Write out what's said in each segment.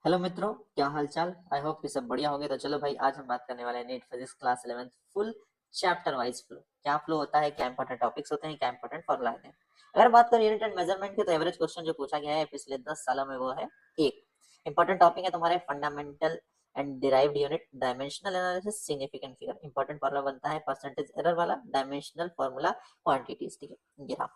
Hello मित्रों, क्या हाल चाल। आई होप कि सब बढ़िया होंगे। तो चलो भाई, आज हम बात करने वाले हैं NEET physics class 11 full chapter wise flow. क्या फ्लो होता है, क्या इंपॉर्टेंट टॉपिक्स होते हैं, क्या इंपॉर्टेंट फॉर्मूला होते हैं। अगर बात करें यूनिट एंड मेजरमेंट की, तो एवरेज क्वेश्चन जो पूछा गया है पिछले 10 सालों में वो है एक इंपॉर्टेंट टॉपिक है तुम्हारे fundamental and derived unit dimensional analysis significant figure. Important formula बनता है परसेंटेज एरर वाला डायमेंशनल फॉर्मूला क्वांटिटीज। ठीक है, ये रहा।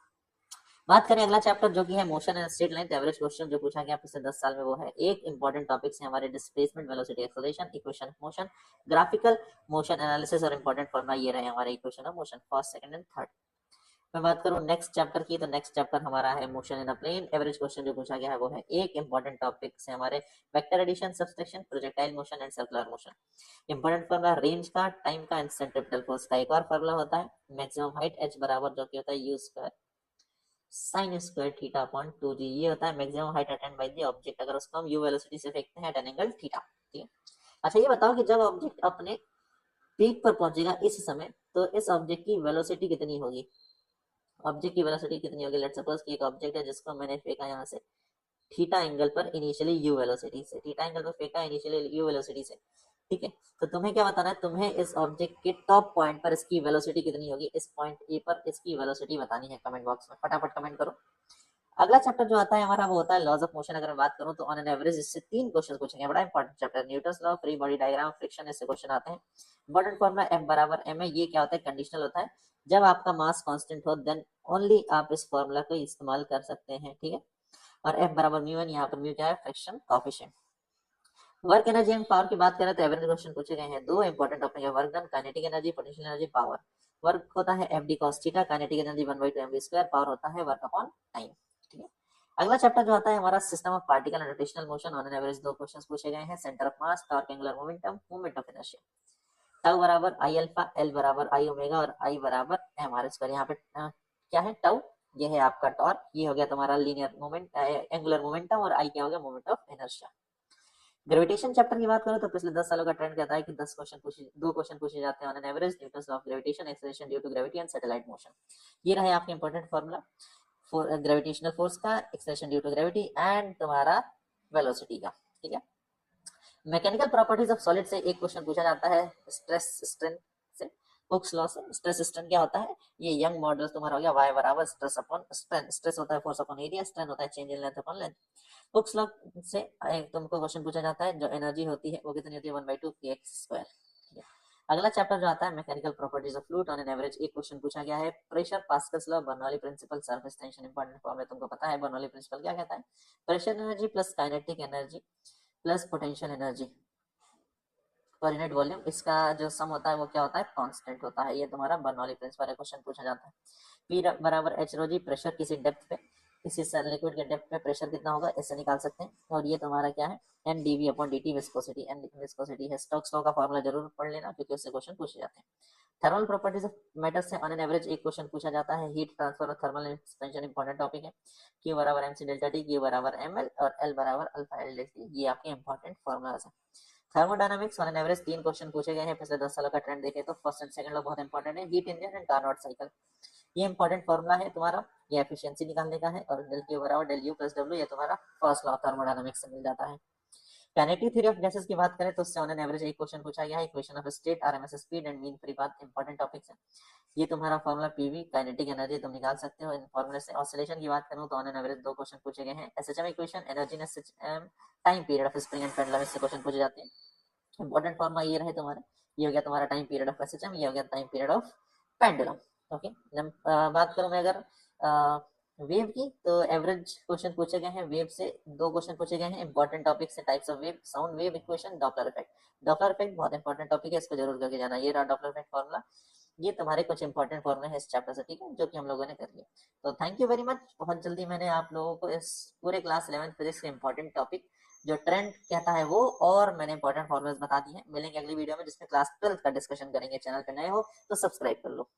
बात करें अगला चैप्टर जो कि है motion and straight line. Average question जो पूछा गया पिछले 10 साल में वो है एक इंपॉर्टेंट टॉपिक्स है हमारे displacement velocity acceleration equation of motion graphical motion analysis और इंपॉर्टेंट फॉर्मूला ये रहे हमारे equation of motion first second and third. मैं बात करूं नेक्स्ट चैप्टर की, तो नेक्स्ट चैप्टर हमारा है motion in a plane. Average question जो पूछा गया है वो है एक इंपॉर्टेंट टॉपिक है हमारे vector addition subtraction projectile motion and circular motion. Important formula range का टाइम का एंड सेंट्रिपेटल फोर्स का। एक और फॉर्मूला होता है मैक्सिमम हाइट h बराबर जो कि होता है you square sine square theta upon 2g। ये होता है maximum height attend by the object, अगर उसको हम यू वेलोसिटी से फेंकते हैं एट एन एंगल थीटा। ठीक है। अच्छा ये बताओ कि जब ऑब्जेक्ट अपने पीक पर पहुंचेगा इस समय, तो इस ऑब्जेक्ट की वेलोसिटी कितनी होगी। ऑब्जेक्ट की वेलोसिटी कितनी होगी। लेट्स सपोज कि एक ऑब्जेक्ट है जिसको मैंने फेंका यहाँ से थीटा एंगल पर इनिशियली यू वेलोसिटी से, थीटा एंगल पर फेंका इनिशियली यू वेलोसिटी से। ठीक है, तो तुम्हें क्या बताना है, तुम्हें इस ऑब्जेक्ट के टॉप पॉइंट पर इसकी वेलोसिटी कितनी होगी, इस पॉइंट ए पर इसकी वेलोसिटी बतानी है। कमेंट बॉक्स में फटाफट कमेंट करो। अगला चैप्टर जो आता है हमारा वो होता है लॉज ऑफ मोशन। अगर मैं बात करूं तो ऑन एन एवरेज इससे 3 क्वेश्चन पूछेंगे। बड़ा important chapter Newton's law free body diagram friction, इससे क्वेश्चन आते हैं। इंपॉर्टेंट फॉर्मूला F बराबर m है। ये क्या होता है, कंडीशनल होता है। जब आपका मास कांस्टेंट हो देन ओनली आप इस फॉर्मूला को इस्तेमाल कर सकते हैं। ठीक है, और F बराबर म्यू1, यहाँ पर म्यू क्या है, friction coefficient. Work energy and power की बात करें तो एवरेज क्वेश्चन पूछे गए हैं। दो इंपॉर्टेंट टॉपिक है work done kinetic energy potential energy power. Work होता है F D cos theta, kinetic energy 1/2 mv², power होता है वर्क अपॉन टाइम। ठीक है, अगला चैप्टर जो आता है हमारा system of particle and rotational motion. On an average दो क्वेश्चंस पूछे गए हैं। Centre of mass, torque, angular momentum, moment of inertia. Tau बराबर आई अल्फा, एल बराबर आई ओमेगा और आई बराबर एम आर स्क्वायर। यहाँ पे क्या है टाउ, ये है आपका टॉर्क, ये हो गया तुम्हारा लीनियर मोमेंट एंगुलर मोमेंटम, और आई क्या हो गया, moment of inertia. Gravitation chapter की बात करें तो पिछले 10 सालों का ट्रेंड कहता है कि 2 क्वेश्चन पूछे जाते हैं on an average. Newton's law of gravitation, acceleration due to gravity and satellite motion. ये रहे आपके important formula for gravitational force का, acceleration due to gravity and तुम्हारा वेलोसिटी का। ठीक है, मैकेनिकल प्रॉपर्टीज ऑफ सॉलिड से एक क्वेश्चन पूछा जाता है स्ट्रेस स्ट्रेन से, हुक्स लॉ से। स्ट्रेस स्ट्रेन क्या होता है, ये यंग मॉडल तुम्हारा हो गया y बराबर स्ट्रेस अपॉन स्ट्रेन। स्ट्रेस होता है फोर्स अपॉन एरिया, स्ट्रेन होता है change in length upon length. Hooke's law से एक तुमको क्वेश्चन पूछा जाता है जो एनर्जी होती है वो कितनी होती है, 1/2 kx²। ठीक है, अगला चैप्टर जो आता है mechanical properties of fluid. On an average एक क्वेश्चन पूछा गया है pressure Pascal's law Bernoulli principle surface tension. Important formula तुमको पता है, बर्नौली प्रिंसिपल क्या कहता है, pressure energy plus kinetic energy plus potential energy per unit volume, इसका जो सम होता है वो क्या होता है, कांस्टेंट होता है। ये तुम्हारा बर्नौली प्रिंसिपल है, क्वेश्चन पूछा जाता है। पी बराबर एच रो जी, प्रेशर किसी डेप्थ पे, किसी लिक्विड के डेप्थ पे प्रेशर कितना होगा ऐसे निकाल सकते हैं। और ये तुम्हारा क्या है, N D V upon D T viscosity, N viscosity है। स्टोक्स लॉ का फॉर्मूला जरूर पढ़ लेना क्योंकि उससे क्वेश्चन पूछे जाते हैं। थर्मल प्रॉपर्टीज ऑफ मेटल से ऑन एन एवरेज एक क्वेश्चन पूछा जाता है। हीट ट्रांसफर और थर्मल एक्सपेंशन इंपॉर्टेंट टॉपिक है। क्यू बराबर M C delta T, Q बराबर एम एल और एल बराबर अल्फा एल डेल्टा टी, ये आपके इंपॉर्टेंट फॉर्मुलाज है। Thermodynamics on an average 3 question पूछे गए हैं पिछले 10 सालों का ट्रेंड देखें तो। फर्स्ट एंड सेकंड लोग बहुत इंपॉर्टेंट है, heat engine and Carnot cycle. ये इंपॉर्टेंट फॉर्मूला है तुम्हारा, ये एफिशिएंसी निकालने का है। और डेल क्यू बराबर डेल यू प्लस डब्ल्यू, ये तुम्हारा फर्स्ट लॉ थर्मोडायनामिक्स से मिल जाता है। काइनेटिक थ्योरी ऑफ गैसेस की बात करें तो उससे ऑन एन एवरेज एक क्वेश्चन पूछा गया है, equation of state, RMS speed and mean free path. Important topics है। ये तुम्हारा फॉर्मूला पीवी काइनेटिक एनर्जी तुम निकाल सकते हो इन फॉर्मूले से। ऑसिलेशन की बात करूं तो ऑन एन एवरेज दो क्वेश्चन पूछे गए हैं। SHM equation, energy in SHM, time period of spring and pendulum, इससे क्वेश्चन पूछे जाते हैं। इंपॉर्टेंट फॉर्मूला ये रहे तुम्हारे, ये हो गया तुम्हारा टाइम पीरियड ऑफ एसएचएम, ये हो गया time period of pendulum. Okay, बात करूं मैं अगर वेव की, तो एवरेज क्वेश्चन पूछे गए हैं वेव से, दो क्वेश्चन पूछे गए हैं। इंपॉर्टेंट टॉपिक से types of wave, sound wave equation, Doppler effect. Doppler effect बहुत इंपॉर्टेंट टॉपिक है, इसको जरूर करके जाना। ये रहा डॉपलर इफेक्ट फॉर्मूला। ये तुम्हारे कुछ इंपॉर्टेंट फॉर्मूले हैं इस चैप्टर से, ठीक है, जो कि हम लोगों ने कर लिया। तो थैंक यू वेरी मच। बहुत जल्दी मैंने आप लोगों को इस पूरे क्लास 11 फिजिक्स के इंपॉर्टेंट टॉपिक जो ट्रेंड कहता है वो, और मैंने इंपॉर्टेंट फॉर्मुलाज बता दी हैं। मिलेंगे अगली वीडियो में जिसमें क्लास 12 का डिस्कशन करेंगे। चैनल पे नए हो तो सब्सक्राइब कर लो।